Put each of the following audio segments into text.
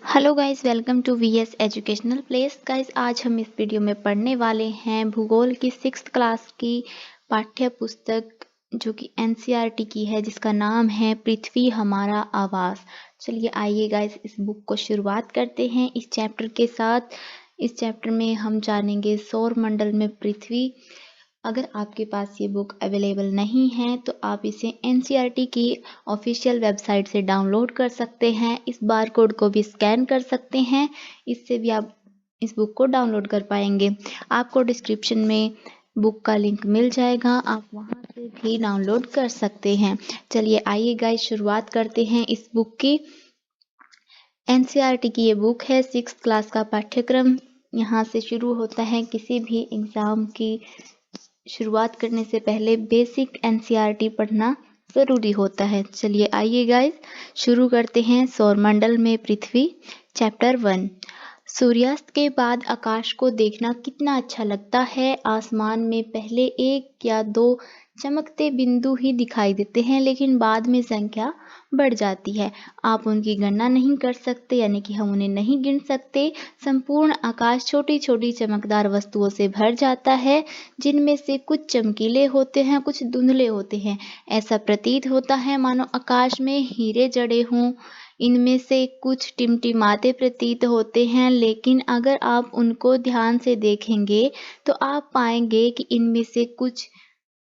Hello guys, welcome to VS educational place. Guys, आज हम इस वीडियो में पढ़ने वाले हैं भूगोल की 6th क्लास की पाठ्य पुस्तक जो कि एनसीईआरटी की है, जिसका नाम है पृथ्वी हमारा आवास। चलिए आइए गाइस, इस बुक को शुरुआत करते हैं इस चैप्टर के साथ। इस चैप्टर में हम जानेंगे सौर मंडल में पृथ्वी। अगर आपके पास ये बुक अवेलेबल नहीं है तो आप इसे एनसीईआरटी की ऑफिशियल वेबसाइट से डाउनलोड कर सकते हैं। इस बार कोड को भी स्कैन कर सकते हैं, इससे भी आप इस बुक को डाउनलोड कर पाएंगे। आपको डिस्क्रिप्शन में बुक का लिंक मिल जाएगा, आप वहां से भी डाउनलोड कर सकते हैं। चलिए आइए गाइस, शुरुआत करते हैं इस बुक की। एनसीईआरटी की ये बुक है, 6th क्लास का पाठ्यक्रम यहाँ से शुरू होता है। किसी भी एग्जाम की शुरुआत करने से पहले बेसिक एनसीईआरटी पढ़ना ज़रूरी होता है। चलिए आइए गाइस, शुरू करते हैं सौरमंडल में पृथ्वी। चैप्टर 1। सूर्यास्त के बाद आकाश को देखना कितना अच्छा लगता है। आसमान में पहले एक या दो चमकते बिंदु ही दिखाई देते हैं, लेकिन बाद में संख्या बढ़ जाती है। आप उनकी गणना नहीं कर सकते, यानी कि हम उन्हें नहीं गिन सकते। संपूर्ण आकाश छोटी छोटी चमकदार वस्तुओं से भर जाता है, जिनमें से कुछ चमकीले होते हैं, कुछ धुंधले होते हैं। ऐसा प्रतीत होता है मानो आकाश में हीरे जड़े हों। इनमें से कुछ टिमटिमाते प्रतीत होते हैं, लेकिन अगर आप उनको ध्यान से देखेंगे तो आप पाएंगे कि इनमें से कुछ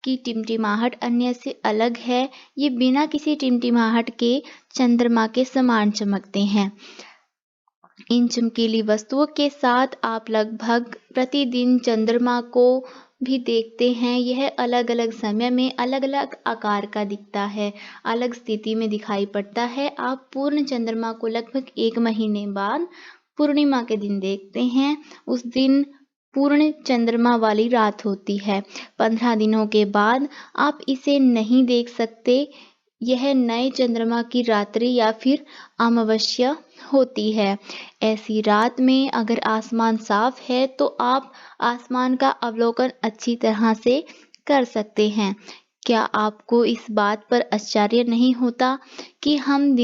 की टिमटिमाहट अन्य से अलग है। ये बिना किसी टिमटिमाहट के चंद्रमा के समान चमकते हैं। इन चमकीली वस्तुओं के साथ आप लगभग प्रतिदिन चंद्रमा को भी देखते हैं। यह अलग अलग समय में अलग अलग आकार का दिखता है, अलग स्थिति में दिखाई पड़ता है। आप पूर्ण चंद्रमा को लगभग 1 महीने बाद पूर्णिमा के दिन देखते हैं। उस दिन पूर्ण चंद्रमा वाली रात होती है। 15 दिनों के बाद आप इसे नहीं देख सकते। यह नए चंद्रमा की रात्रि या फिर अमावस्या होती है। ऐसी रात में अगर आसमान साफ है तो आप आसमान का अवलोकन अच्छी तरह से कर सकते हैं। क्या आपको इस बात पर आश्चर्य नहीं होता कि हम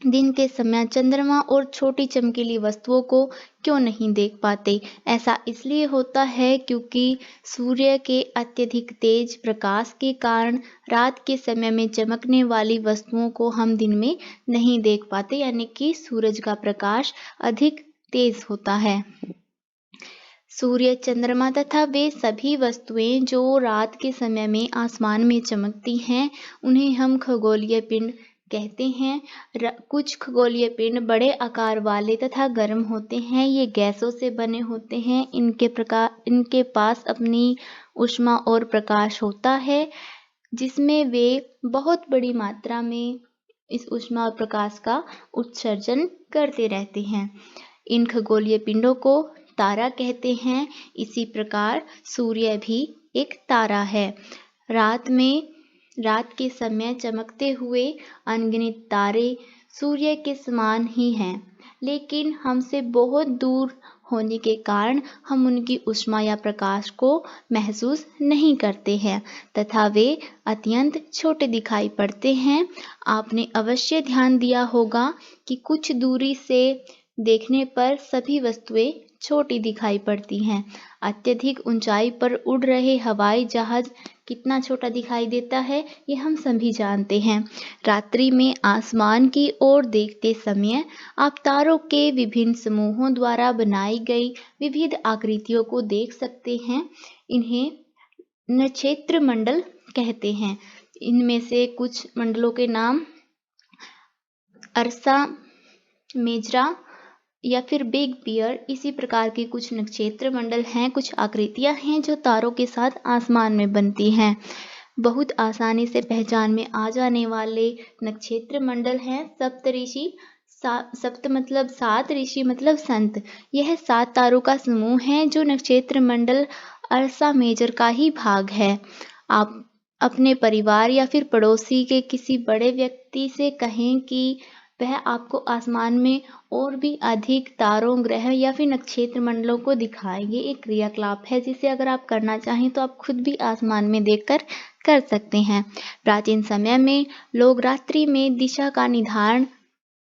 दिन के समय चंद्रमा और छोटी चमकीली वस्तुओं को क्यों नहीं देख पाते? ऐसा इसलिए होता है क्योंकि सूर्य के अत्यधिक तेज प्रकाश के कारण रात के समय में चमकने वाली वस्तुओं को हम दिन में नहीं देख पाते, यानी कि सूरज का प्रकाश अधिक तेज होता है। सूर्य, चंद्रमा तथा वे सभी वस्तुएं जो रात के समय में आसमान में चमकती हैं, उन्हें हम खगोलीय पिंड कहते हैं। कुछ खगोलीय पिंड बड़े आकार वाले तथा गर्म होते हैं। ये गैसों से बने होते हैं। इनके पास अपनी ऊष्मा और प्रकाश होता है, जिसमें वे बहुत बड़ी मात्रा में इस ऊष्मा और प्रकाश का उत्सर्जन करते रहते हैं। इन खगोलीय पिंडों को तारा कहते हैं। इसी प्रकार सूर्य भी एक तारा है। रात के समय चमकते हुए अनगिनत तारे सूर्य के समान ही हैं, लेकिन हमसे बहुत दूर होने के कारण हम उनकी ऊष्मा या प्रकाश को महसूस नहीं करते हैं तथा वे अत्यंत छोटे दिखाई पड़ते हैं। आपने अवश्य ध्यान दिया होगा कि कुछ दूरी से देखने पर सभी वस्तुएं छोटी दिखाई पड़ती हैं। अत्यधिक ऊंचाई पर उड़ रहे हवाई जहाज कितना छोटा दिखाई देता है, ये हम सभी जानते हैं। रात्रि में आसमान की ओर देखते समय आप तारों के विभिन्न समूहों द्वारा बनाई गई विविध आकृतियों को देख सकते हैं। इन्हें नक्षत्र मंडल कहते हैं। इनमें से कुछ मंडलों के नाम अर्सा, मेजरा या फिर बिग बियर, इसी प्रकार के कुछ नक्षत्र मंडल हैं, कुछ आकृतियां हैं जो तारों के साथ आसमान में बनती हैं। बहुत आसानी से पहचान में आ जाने वाले नक्षत्र मंडल हैं सप्तऋषि। सप्त मतलब 7, ऋषि मतलब संत। यह 7 तारों का समूह है जो नक्षत्र मंडल अर्सा मेजर का ही भाग है। आप अपने परिवार या फिर पड़ोसी के किसी बड़े व्यक्ति से कहें कि वह आपको आसमान में और भी अधिक तारों, ग्रह या फिर नक्षत्र मंडलों को दिखाएं। ये एक क्रियाकलाप है जिसे अगर आप करना चाहें तो आप खुद भी आसमान में देखकर कर सकते हैं। प्राचीन समय में लोग रात्रि में दिशा का निर्धारण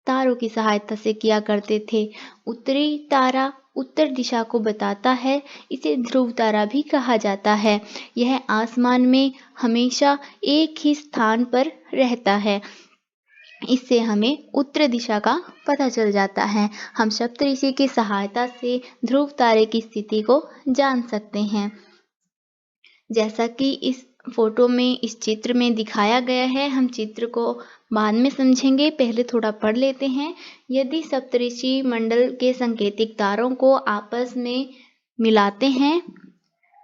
तारों की सहायता से किया करते थे। उत्तरी तारा उत्तर दिशा को बताता है, इसे ध्रुव तारा भी कहा जाता है। यह आसमान में हमेशा एक ही स्थान पर रहता है। इससे हमें उत्तर दिशा का पता चल जाता है। हम सप्तऋषि की सहायता से ध्रुव तारे की स्थिति को जान सकते हैं। जैसा कि इस फोटो में, इस चित्र में दिखाया गया है, हम चित्र को बाद में समझेंगे, पहले थोड़ा पढ़ लेते हैं। यदि सप्तऋषि मंडल के संकेतिक तारों को आपस में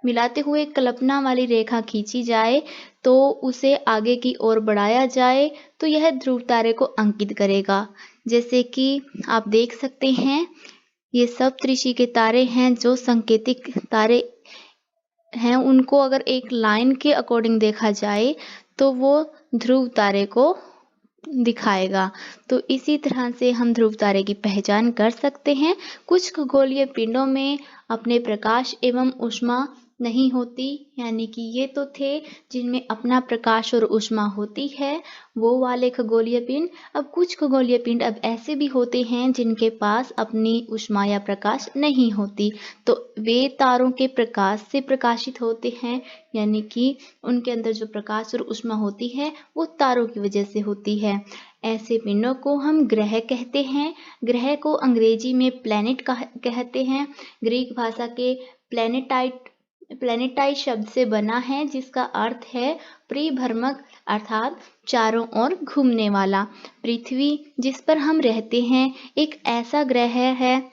मिलाते हुए कल्पना वाली रेखा खींची जाए तो उसे आगे की ओर बढ़ाया जाए तो यह ध्रुव तारे को अंकित करेगा। जैसे कि आप देख सकते हैं, ये सप्तऋषि के तारे हैं जो संकेतिक तारे हैं। उनको अगर एक लाइन के अकॉर्डिंग देखा जाए तो वो ध्रुव तारे को दिखाएगा। तो इसी तरह से हम ध्रुव तारे की पहचान कर सकते हैं। कुछ खगोलीय पिंडों में अपने प्रकाश एवं ऊष्मा नहीं होती, यानी कि ये तो थे जिनमें अपना प्रकाश और ऊष्मा होती है, वो वाले खगोलीय पिंड। अब कुछ खगोलीय पिंड अब ऐसे भी होते हैं जिनके पास अपनी ऊष्मा या प्रकाश नहीं होती, तो वे तारों के प्रकाश से प्रकाशित होते हैं, यानी कि उनके अंदर जो प्रकाश और ऊष्मा होती है वो तारों की वजह से होती है। ऐसे पिंडों को हम ग्रह कहते हैं। ग्रह को अंग्रेजी में प्लैनेट कहते हैं। ग्रीक भाषा के प्लैनेटाइट शब्द से बना है, जिसका अर्थ है परिभ्रमक, अर्थात चारों ओर घूमने वाला। पृथ्वी जिस पर हम रहते हैं एक ऐसा ग्रह है,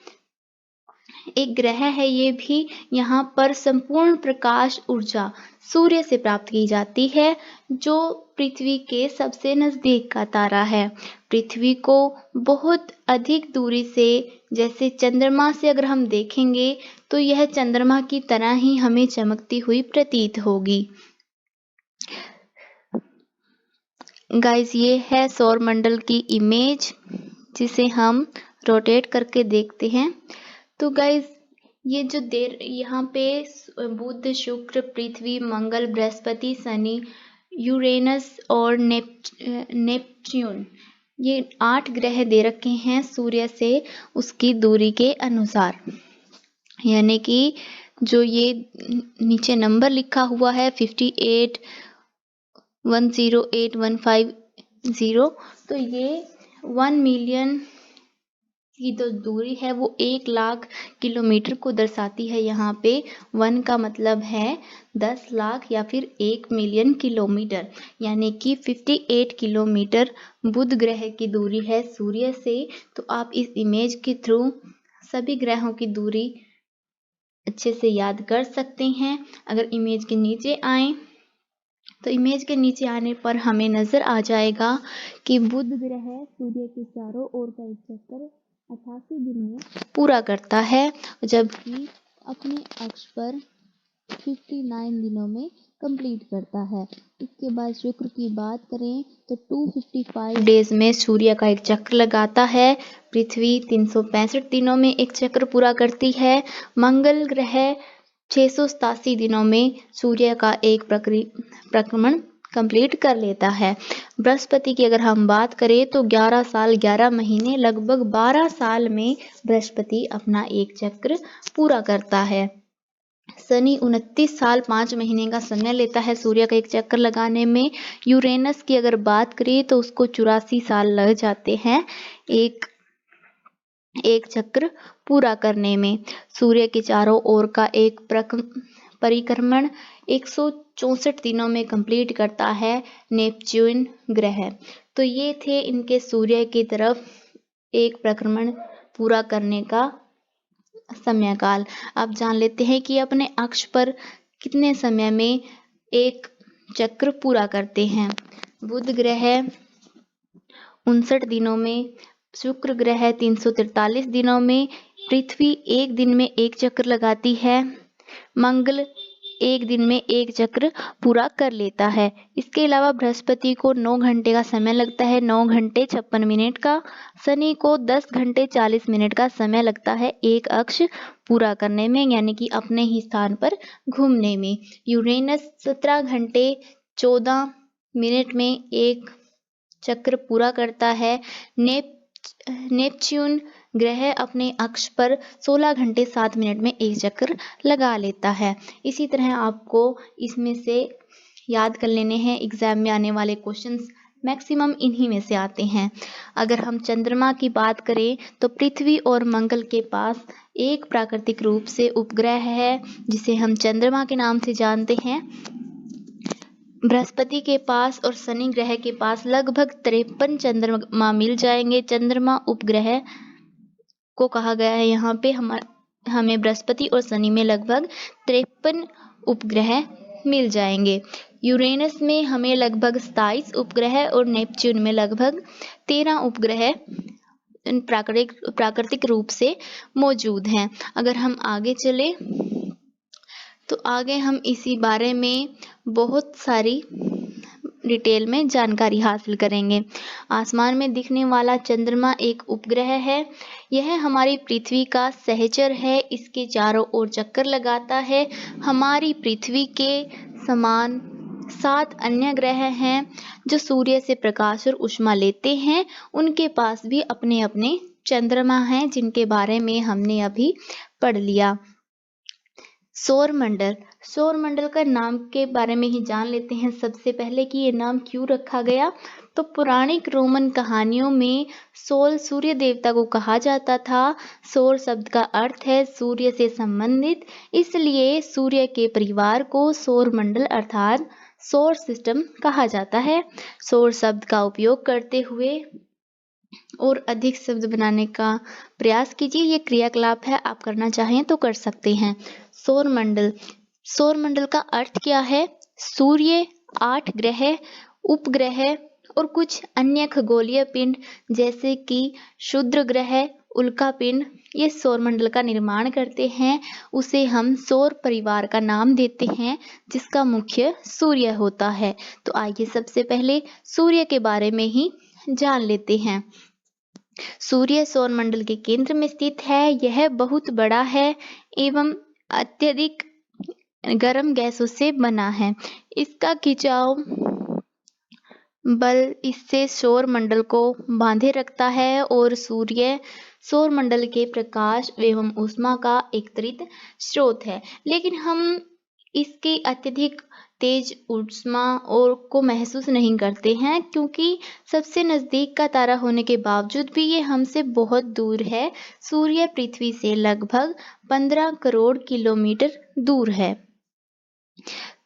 ये भी। यहाँ पर संपूर्ण प्रकाश ऊर्जा सूर्य से प्राप्त की जाती है, जो पृथ्वी के सबसे नजदीक का तारा है। पृथ्वी को बहुत अधिक दूरी से, जैसे चंद्रमा से अगर हम देखेंगे तो यह चंद्रमा की तरह ही हमें चमकती हुई प्रतीत होगी। गाइस, ये है सौर मंडल की इमेज, जिसे हम रोटेट करके देखते हैं। तो गाइस, ये जो यहाँ पे बुध, शुक्र, पृथ्वी, मंगल, बृहस्पति, शनि, यूरेनस और नेपच्यून, ये 8 ग्रह दे रखे हैं सूर्य से उसकी दूरी के अनुसार। यानी कि जो ये नीचे नंबर लिखा हुआ है 58, 108, 150, तो ये 1 मिलियन की जो दूरी है वो 1 लाख किलोमीटर को दर्शाती है। यहाँ पे 1 का मतलब है 10 लाख या फिर 1 मिलियन किलोमीटर, यानी कि 58 किलोमीटर बुध ग्रह की दूरी है सूर्य से। तो आप इस इमेज के थ्रू सभी ग्रहों की दूरी अच्छे से याद कर सकते हैं। अगर इमेज के नीचे आए तो इमेज के नीचे आने पर हमें नजर आ जाएगा कि बुध ग्रह सूर्य के चारों ओर का एक चक्कर 88 दिन में पूरा करता है, जबकि अपने अक्ष पर 59 दिनों में कंप्लीट करता है। इसके बाद शुक्र की बात करें तो 255 डेज में सूर्य का एक चक्कर लगाता है। पृथ्वी 365 दिनों में एक चक्र पूरा करती है। मंगल ग्रह 687 दिनों में सूर्य का एक प्रक्रमण कंप्लीट कर लेता है। बृहस्पति की अगर हम बात करें तो 11 साल 11 महीने, लगभग 12 साल में बृहस्पति अपना एक चक्र पूरा करता है। शनि 29 साल 5 महीने का समय लेता है सूर्य का एक चक्कर लगाने में। यूरेनस की अगर बात करें तो उसको 84 साल लग जाते हैं एक चक्र पूरा करने में। सूर्य के चारों ओर का एक परिक्रमण 164 दिनों में कंप्लीट करता है नेपच्यून ग्रह। तो ये थे इनके सूर्य की तरफ एक परिक्रमण पूरा करने का समय काल। अब जान लेते हैं कि अपने अक्ष पर कितने समय में एक चक्र पूरा करते हैं। बुध ग्रह 59 दिनों में, शुक्र ग्रह 343 दिनों में, पृथ्वी 1 दिन में एक चक्र लगाती है, मंगल 1 दिन में एक चक्र पूरा कर लेता है। इसके अलावा बृहस्पति को 9 घंटे का समय लगता है, 9 घंटे 56 मिनट का। शनि को 10 घंटे 40 मिनट का समय लगता है एक अक्ष पूरा करने में, यानी कि अपने ही स्थान पर घूमने में। यूरेनस 17 घंटे 14 मिनट में एक चक्र पूरा करता है। नेपच्यून ग्रह अपने अक्ष पर 16 घंटे 7 मिनट में एक चक्कर लगा लेता है। इसी तरह आपको इसमें से याद कर लेने हैं, एग्जाम में आने वाले क्वेश्चंस मैक्सिमम इन्हीं में से आते हैं। अगर हम चंद्रमा की बात करें तो पृथ्वी और मंगल के पास एक प्राकृतिक रूप से उपग्रह है जिसे हम चंद्रमा के नाम से जानते हैं। बृहस्पति के पास और शनि ग्रह के पास लगभग 53 चंद्रमा मिल जाएंगे। चंद्रमा उपग्रह को कहा गया है यहाँ पे हमें बृहस्पति और शनि में लगभग 53 उपग्रह मिल जाएंगे। यूरेनस में हमें लगभग 27 उपग्रह और नेपच्यून में लगभग 13 उपग्रह प्राकृतिक रूप से मौजूद हैं। अगर हम आगे चले तो आगे हम इसी बारे में बहुत सारी डिटेल में जानकारी हासिल करेंगे। आसमान में दिखने वाला चंद्रमा एक उपग्रह है। यह हमारी पृथ्वी का सहचर है। इसके चारों ओर चक्कर लगाता है। हमारी पृथ्वी के समान 7 अन्य ग्रह हैं जो सूर्य से प्रकाश और ऊष्मा लेते हैं। उनके पास भी अपने अपने चंद्रमा हैं जिनके बारे में हमने अभी पढ़ लिया। सौरमंडल। सौरमंडल का नाम के बारे में ही जान लेते हैं सबसे पहले कि ये नाम क्यों रखा गया। तो पौराणिक रोमन कहानियों में सोल सूर्य देवता को कहा जाता था। सौर शब्द का अर्थ है सूर्य से संबंधित, इसलिए सूर्य के परिवार को सौरमंडल अर्थात सौर सिस्टम कहा जाता है। सौर शब्द का उपयोग करते हुए और अधिक शब्द बनाने का प्रयास कीजिए। ये क्रियाकलाप है, आप करना चाहें तो कर सकते हैं। सौरमंडल। सौरमंडल का अर्थ क्या है? सूर्य, 8 ग्रह, उपग्रह और कुछ अन्य खगोलीय पिंड जैसे कि क्षुद्र ग्रह, उल्का पिंड ये सौरमंडल का निर्माण करते हैं। उसे हम सौर परिवार का नाम देते हैं जिसका मुख्य सूर्य होता है। तो आइए सबसे पहले सूर्य के बारे में ही जान लेते हैं। सूर्य सौरमंडल के केंद्र में स्थित है। यह बहुत बड़ा है एवं अत्यधिक गर्म गैसों से बना है। इसका खिंचाव बल इससे सौरमंडल को बांधे रखता है और सूर्य सौरमंडल के प्रकाश एवं ऊष्मा का एकत्रित स्रोत है। लेकिन हम इसके अत्यधिक तेज ऊष्मा और को महसूस नहीं करते हैं क्योंकि सबसे नजदीक का तारा होने के बावजूद भी ये हमसे बहुत दूर है। सूर्य पृथ्वी से लगभग 15 करोड़ किलोमीटर दूर है।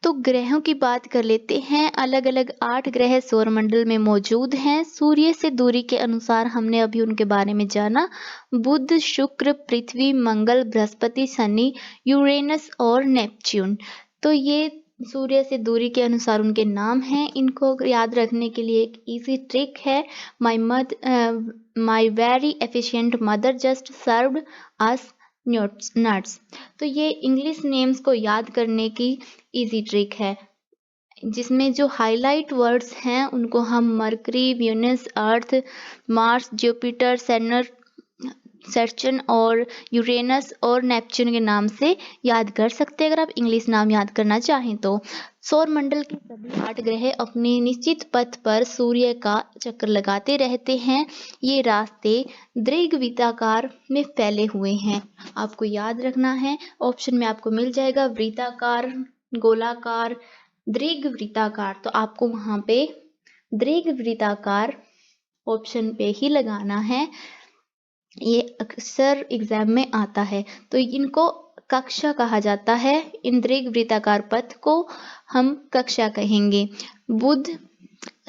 तो ग्रहों की बात कर लेते हैं। अलग अलग 8 ग्रह सौरमंडल में मौजूद हैं। सूर्य से दूरी के अनुसार हमने अभी उनके बारे में जाना। बुध, शुक्र, पृथ्वी, मंगल, बृहस्पति, शनि, यूरेनस और नेपच्यून। तो ये सूर्य से दूरी के अनुसार उनके नाम हैं। इनको याद रखने के लिए एक इजी ट्रिक है। My very efficient mother just served us nuts. तो ये इंग्लिश नेम्स को याद करने की इजी ट्रिक है जिसमें जो हाईलाइट वर्ड्स हैं उनको हम मरकरी, वीनस, अर्थ, मार्स, जुपिटर, सैटर्न और यूरेनस और नेपच्यून के नाम से याद कर सकते हैं अगर आप इंग्लिश नाम याद करना चाहें तो। सौरमंडल के सभी 8 ग्रह अपने निश्चित पथ पर सूर्य का चक्कर लगाते रहते हैं। ये रास्ते दीर्घवृत्ताकार में फैले हुए हैं। आपको याद रखना है, ऑप्शन में आपको मिल जाएगा वृत्ताकार, गोलाकार, दीर्घवृत्ताकार। तो आपको वहां पे दीर्घवृत्ताकार ऑप्शन पे ही लगाना है। ये अक्सर एग्जाम में आता है। तो इनको कक्षा कहा जाता है। इन दीर्घवृत्ताकार पथ को हम कक्षा कहेंगे। बुध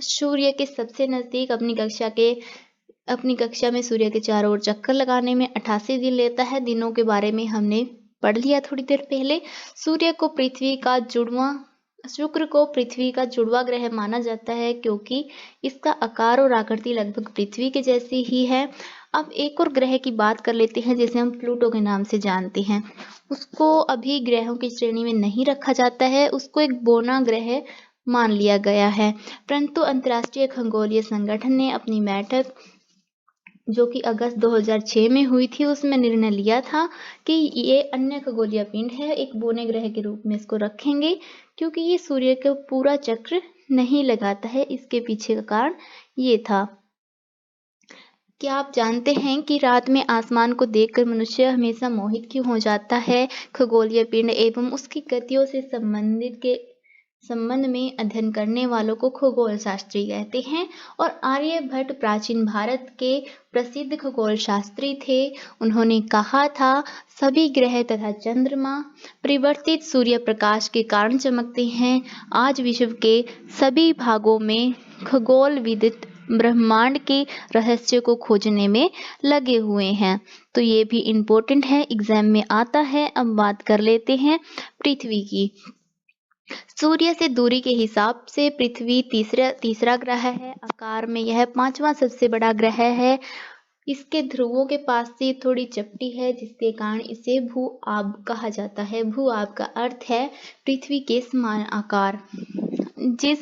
सूर्य के सबसे नजदीक अपनी कक्षा में सूर्य के चारों ओर चक्कर लगाने में 88 दिन लेता है। दिनों के बारे में हमने पढ़ लिया थोड़ी देर पहले। शुक्र को पृथ्वी का जुड़वा ग्रह माना जाता है क्योंकि इसका आकार और आकृति लगभग पृथ्वी के जैसी ही है। अब एक और ग्रह की बात कर लेते हैं जिसे हम प्लूटो के नाम से जानते हैं। उसको अभी ग्रहों की श्रेणी में नहीं रखा जाता है, उसको एक बौना ग्रह मान लिया गया है। परंतु अंतर्राष्ट्रीय खगोलीय संगठन ने अपनी बैठक जो कि अगस्त 2006 में हुई थी उसमें निर्णय लिया था कि ये अन्य खगोलीय पिंड है, एक बौने ग्रह के रूप में इसको रखेंगे क्योंकि ये सूर्य का पूरा चक्र नहीं लगाता है। इसके पीछे का कारण ये था। क्या आप जानते हैं कि रात में आसमान को देखकर मनुष्य हमेशा मोहित क्यों हो जाता है? खगोलीय पिंड एवं उसकी गतियों से संबंध में अध्ययन करने वालों को खगोल शास्त्री कहते हैं। और आर्यभट्ट प्राचीन भारत के प्रसिद्ध खगोल शास्त्री थे। उन्होंने कहा था, सभी ग्रह तथा चंद्रमा परिवर्तित सूर्य प्रकाश के कारण चमकते हैं। आज विश्व के सभी भागों में खगोलविद ब्रह्मांड के रहस्य को खोजने में लगे हुए हैं। तो ये भी इम्पोर्टेंट है, एग्जाम में आता है। अब बात कर लेते हैं पृथ्वी की। सूर्य से दूरी के हिसाब से पृथ्वी तीसरा ग्रह है। आकार में यह 5वां सबसे बड़ा ग्रह है। इसके ध्रुवों के पास से थोड़ी चपटी है, जिसके कारण इसे भू-आब कहा जाता है। भू-आब का अर्थ है पृथ्वी के समान आकार। जिस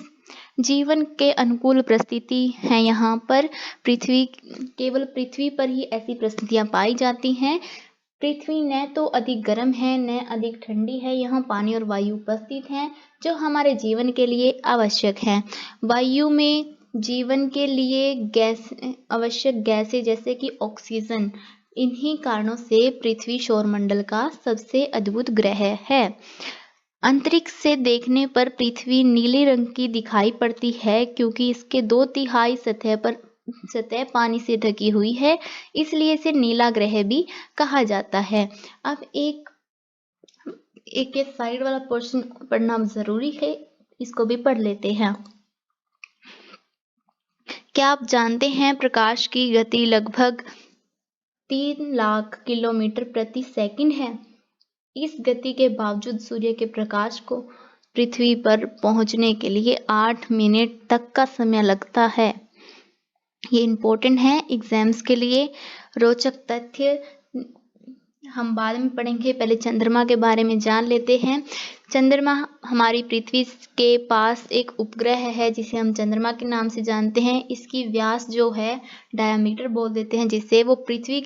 जीवन के अनुकूल परिस्थिति है यहाँ पर केवल पृथ्वी पर ही ऐसी परिस्थितियां पाई जाती हैं। पृथ्वी न तो अधिक गर्म है न अधिक ठंडी है। यहाँ पानी और वायु उपस्थित हैं, जो हमारे जीवन के लिए आवश्यक हैं। वायु में जीवन के लिए आवश्यक गैसें जैसे कि ऑक्सीजन, इन्हीं कारणों से पृथ्वी सौरमंडल का सबसे अद्भुत ग्रह है। अंतरिक्ष से देखने पर पृथ्वी नीले रंग की दिखाई पड़ती है, क्योंकि इसके 2/3 सतह पानी से ढकी हुई है, इसलिए इसे नीला ग्रह भी कहा जाता है। अब एक साइड वाला पोर्शन पढ़ना जरूरी है, इसको भी पढ़ लेते हैं। क्या आप जानते हैं प्रकाश की गति लगभग 3 लाख किलोमीटर प्रति सेकंड है? इस गति के बावजूद सूर्य के प्रकाश को पृथ्वी पर पहुंचने के लिए 8 मिनट तक का समय लगता है। ये इम्पोर्टेंट है एग्जाम्स के लिए। रोचक तथ्य हम बाद में पढ़ेंगे, पहले चंद्रमा के बारे में जान लेते हैं। चंद्रमा हमारी पृथ्वी के पास एक उपग्रह है, जिसे हम चंद्रमा के नाम से जानते हैं। इसकी व्यास जो है डायामीटर बोल देते हैं, जिससे वो पृथ्वी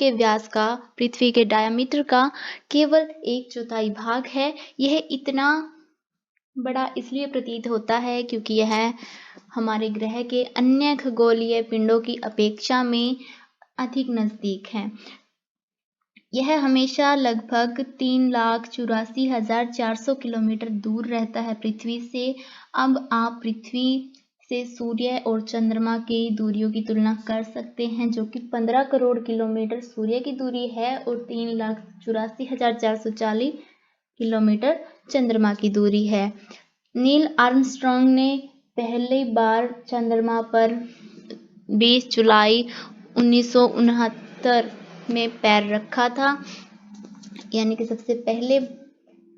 के डायामीटर का केवल 1/4 भाग है। यह इतना बड़ा इसलिए प्रतीत होता है क्योंकि यह हमारे ग्रह के अन्य खगोलीय पिंडों की अपेक्षा में अधिक नजदीक है। यह हमेशा लगभग 3,84,400 किलोमीटर दूर रहता है पृथ्वी से। अब आप पृथ्वी से सूर्य और चंद्रमा की दूरियों की तुलना कर सकते हैं, जो कि 15 करोड़ किलोमीटर सूर्य की दूरी है और 3,84,440 किलोमीटर चंद्रमा की दूरी है। नील आर्मस्ट्रॉन्ग ने पहली बार चंद्रमा पर 20 जुलाई 1969 में पैर रखा था, यानी कि सबसे पहले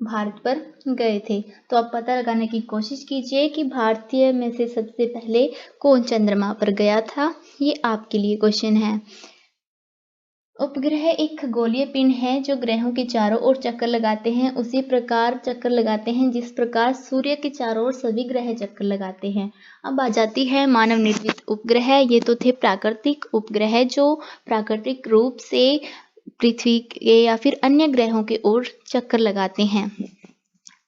भारत पर गए थे। तो आप पता लगाने की कोशिश कीजिए कि भारतीय में से सबसे पहले कौन चंद्रमा पर गया था। ये आपके लिए क्वेश्चन है। उपग्रह एक खगोलीय पिंड है जो ग्रहों के चारों ओर चक्कर लगाते हैं, उसी प्रकार चक्कर लगाते हैं जिस प्रकार सूर्य के चारों ओर सभी ग्रह चक्कर लगाते हैं। अब आ जाती है मानव निर्मित उपग्रह। ये तो थे प्राकृतिक उपग्रह, जो प्राकृतिक रूप से पृथ्वी के या फिर अन्य ग्रहों की ओर चक्कर लगाते हैं।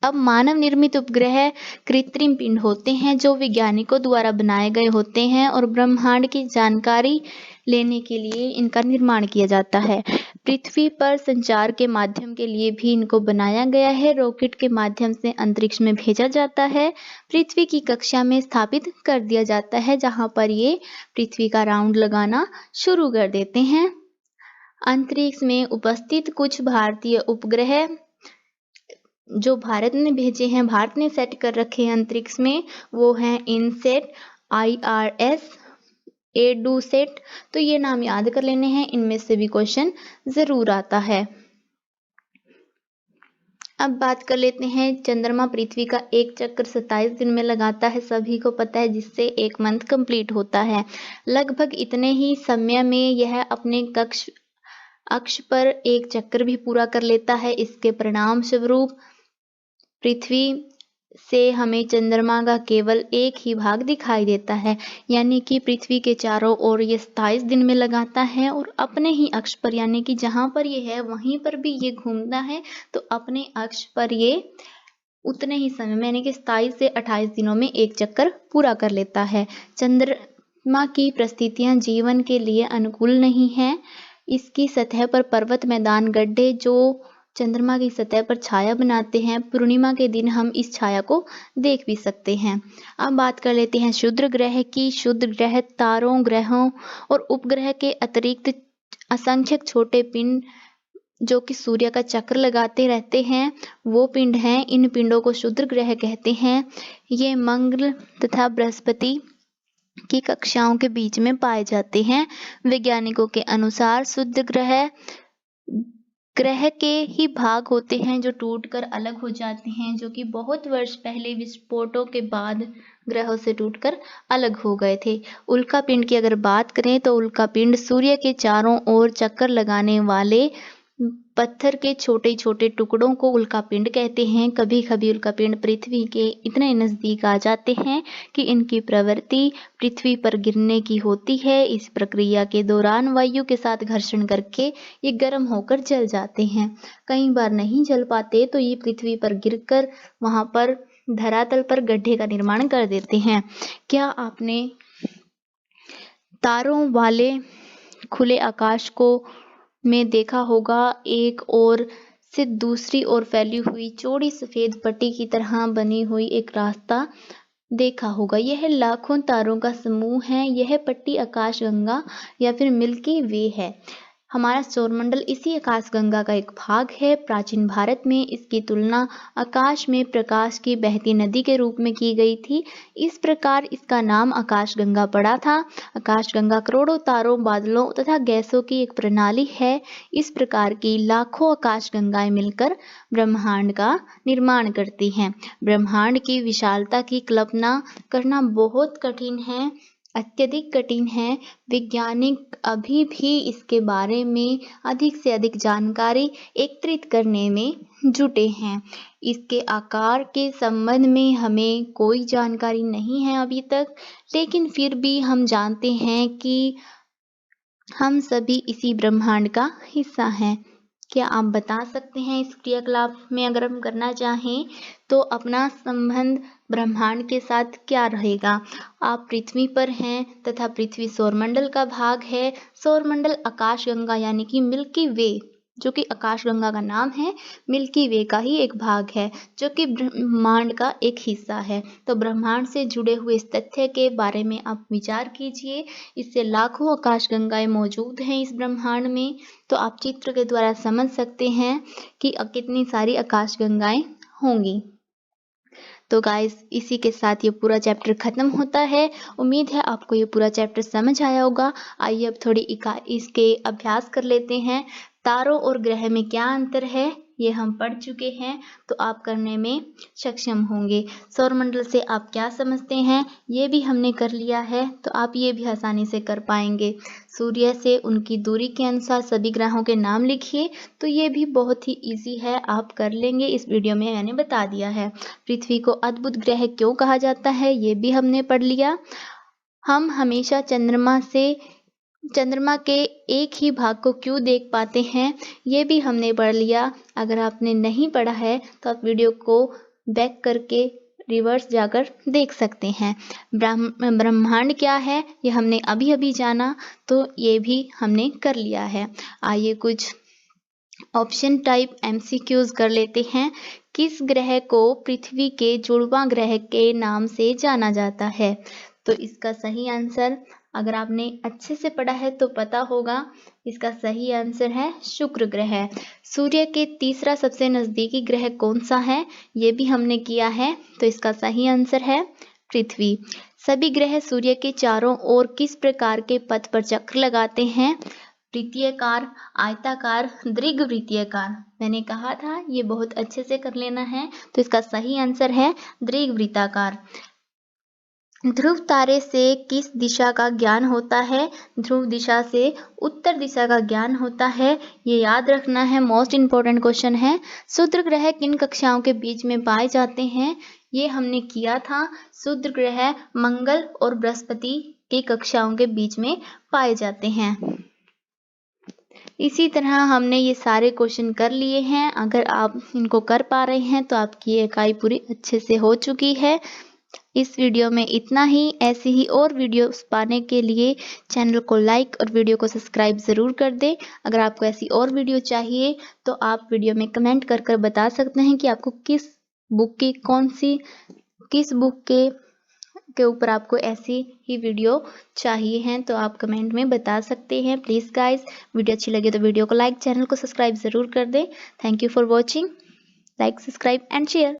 अब मानव निर्मित उपग्रह कृत्रिम पिंड होते हैं, जो वैज्ञानिकों द्वारा बनाए गए होते हैं और ब्रह्मांड की जानकारी लेने के लिए इनका निर्माण किया जाता है। पृथ्वी पर संचार के माध्यम के लिए भी इनको बनाया गया है। रॉकेट के माध्यम से अंतरिक्ष में भेजा जाता है, पृथ्वी की कक्षा में स्थापित कर दिया जाता है, जहां पर ये पृथ्वी का राउंड लगाना शुरू कर देते हैं। अंतरिक्ष में उपस्थित कुछ भारतीय उपग्रह जो भारत ने भेजे हैं, भारत ने सेट कर रखे हैं अंतरिक्ष में, वो हैं इनसेट, IRS, एडूसेट। तो ये नाम याद कर लेने हैं, इनमें से भी क्वेश्चन जरूर आता है। अब बात कर लेते हैं, चंद्रमा पृथ्वी का एक चक्कर 27 दिन में लगाता है, सभी को पता है, जिससे 1 मंथ कंप्लीट होता है। लगभग इतने ही समय में यह अपने अक्ष पर एक चक्कर भी पूरा कर लेता है। इसके परिणाम स्वरूप पृथ्वी से हमें चंद्रमा का केवल एक ही भाग दिखाई देता है, यानी कि पृथ्वी के चारों ओर ये 27 दिन में लगाता है और अपने ही अक्ष पर, यानी कि जहां पर ये है वहीं पर भी ये घूमता है, तो अपने अक्ष पर ये उतने ही समय में, यानी कि 27 से 28 दिनों में एक चक्कर पूरा कर लेता है। चंद्र चंद्रमा की परिस्थितियां जीवन के लिए अनुकूल नहीं हैं। इसकी सतह पर पर्वत मैदान गड्ढे जो चंद्रमा की सतह पर छाया बनाते हैं। पूर्णिमा के दिन हम इस छाया को देख भी सकते हैं। अब बात कर लेते हैं क्षुद्र ग्रह की। क्षुद्र ग्रह तारों, ग्रहों और उपग्रह के अतिरिक्त असंख्य छोटे पिंड जो कि सूर्य का चक्कर लगाते रहते हैं, वो पिंड हैं। इन पिंडों को क्षुद्र ग्रह कहते हैं। ये मंगल तथा बृहस्पति की कक्षाओं के बीच में पाए जाते हैं। वैज्ञानिकों के अनुसार क्षुद्र ग्रह के ही भाग होते हैं जो टूटकर अलग हो जाते हैं, जो कि बहुत वर्ष पहले विस्फोटों के बाद ग्रहों से टूटकर अलग हो गए थे। उल्का पिंड की अगर बात करें तो उल्का पिंड सूर्य के चारों ओर चक्कर लगाने वाले पत्थर के छोटे छोटे टुकड़ों को उल्का पिंड कहते हैं। कभी कभी उल्का पिंड पृथ्वी के इतने नजदीक आ जाते हैं कि इनकी प्रवृत्ति पृथ्वी पर गिरने की होती है। इस प्रक्रिया के दौरान वायु के साथ घर्षण करके ये गर्म होकर जल जाते हैं। कई बार नहीं जल पाते तो ये पृथ्वी पर गिरकर वहां पर धरातल पर गड्ढे का निर्माण कर देते हैं। क्या आपने तारों वाले खुले आकाश को में देखा होगा, एक ओर से दूसरी ओर फैली हुई चौड़ी सफेद पट्टी की तरह बनी हुई एक रास्ता देखा होगा। यह लाखों तारों का समूह है। यह पट्टी आकाशगंगा या फिर मिल्की वे है। हमारा सौरमंडल इसी आकाशगंगा का एक भाग है। प्राचीन भारत में इसकी तुलना आकाश में प्रकाश की बहती नदी के रूप में की गई थी। इस प्रकार इसका नाम आकाशगंगा पड़ा था। आकाशगंगा करोड़ों तारों, बादलों तथा गैसों की एक प्रणाली है। इस प्रकार की लाखों आकाशगंगाएं मिलकर ब्रह्मांड का निर्माण करती हैं। ब्रह्मांड की विशालता की कल्पना करना बहुत कठिन है, अत्यधिक कठिन है। वैज्ञानिक अभी भी इसके बारे में अधिक से अधिक जानकारी एकत्रित करने में जुटे हैं। इसके आकार के संबंध में हमें कोई जानकारी नहीं है अभी तक, लेकिन फिर भी हम जानते हैं कि हम सभी इसी ब्रह्मांड का हिस्सा हैं। क्या आप बता सकते हैं इस क्रियाकलाप में अगर हम करना चाहें तो अपना संबंध ब्रह्मांड के साथ क्या रहेगा? आप पृथ्वी पर हैं तथा पृथ्वी सौरमंडल का भाग है। सौरमंडल आकाशगंगा यानी कि मिल्की वे, जो कि आकाशगंगा का नाम है, मिल्की वे का ही एक भाग है, जो कि ब्रह्मांड का एक हिस्सा है। तो ब्रह्मांड से जुड़े हुए इस तथ्य के बारे में आप विचार कीजिए। इससे लाखों आकाशगंगाएं मौजूद हैं इस ब्रह्मांड में। तो आप चित्र के द्वारा समझ सकते हैं कि कितनी सारी आकाशगंगाएं होंगी। तो गाइस, इसी के साथ ये पूरा चैप्टर खत्म होता है। उम्मीद है आपको ये पूरा चैप्टर समझ आया होगा। आइए अब थोड़ी इसके अभ्यास कर लेते हैं। तारों और ग्रह में क्या अंतर है ये हम पढ़ चुके हैं, तो आप करने में सक्षम होंगे। सौरमंडल से आप क्या समझते हैं ये भी हमने कर लिया है, तो आप ये भी आसानी से कर पाएंगे। सूर्य से उनकी दूरी के अनुसार सभी ग्रहों के नाम लिखिए, तो ये भी बहुत ही इजी है, आप कर लेंगे। इस वीडियो में मैंने बता दिया है। पृथ्वी को अद्भुत ग्रह क्यों कहा जाता है ये भी हमने पढ़ लिया। हम हमेशा चंद्रमा के एक ही भाग को क्यों देख पाते हैं ये भी हमने पढ़ लिया। अगर आपने नहीं पढ़ा है तो आप वीडियो को बैक करके रिवर्स जाकर देख सकते हैं। ब्रह्मांड क्या है ये हमने अभी अभी जाना, तो ये भी हमने कर लिया है। आइए कुछ ऑप्शन टाइप एमसीक्यूज कर लेते हैं। किस ग्रह को पृथ्वी के जुड़वां ग्रह के नाम से जाना जाता है? तो इसका सही आंसर, अगर आपने अच्छे से पढ़ा है तो पता होगा, इसका सही आंसर है शुक्र ग्रह। सूर्य के तीसरा सबसे नजदीकी ग्रह कौन सा है ये भी हमने किया है, तो इसका सही आंसर है पृथ्वी। सभी ग्रह सूर्य के चारों ओर किस प्रकार के पथ पर चक्कर लगाते हैं? वृत्तीयकार, आयताकार, दीर्घवृत्तीयकार। मैंने कहा था ये बहुत अच्छे से कर लेना है, तो इसका सही आंसर है दीर्घवृत्ताकार। ध्रुव तारे से किस दिशा का ज्ञान होता है? ध्रुव दिशा से उत्तर दिशा का ज्ञान होता है, ये याद रखना है, मोस्ट इंपॉर्टेंट क्वेश्चन है। क्षुद्र ग्रह किन कक्षाओं के बीच में पाए जाते हैं? ये हमने किया था। क्षुद्र ग्रह मंगल और बृहस्पति की कक्षाओं के बीच में पाए जाते हैं। इसी तरह हमने ये सारे क्वेश्चन कर लिए हैं। अगर आप इनको कर पा रहे हैं तो आपकी इकाई पूरी अच्छे से हो चुकी है। इस वीडियो में इतना ही। ऐसी ही और वीडियोस पाने के लिए चैनल को लाइक और वीडियो को सब्सक्राइब ज़रूर कर दें। अगर आपको ऐसी और वीडियो चाहिए तो आप वीडियो में कमेंट कर कर बता सकते हैं कि आपको किस बुक की किस बुक के ऊपर आपको ऐसी ही वीडियो चाहिए हैं, तो आप कमेंट में बता सकते हैं। प्लीज़ गाइस, वीडियो अच्छी लगे तो वीडियो को लाइक, चैनल को सब्सक्राइब ज़रूर कर दें। Thank you for watching. Like, subscribe and share.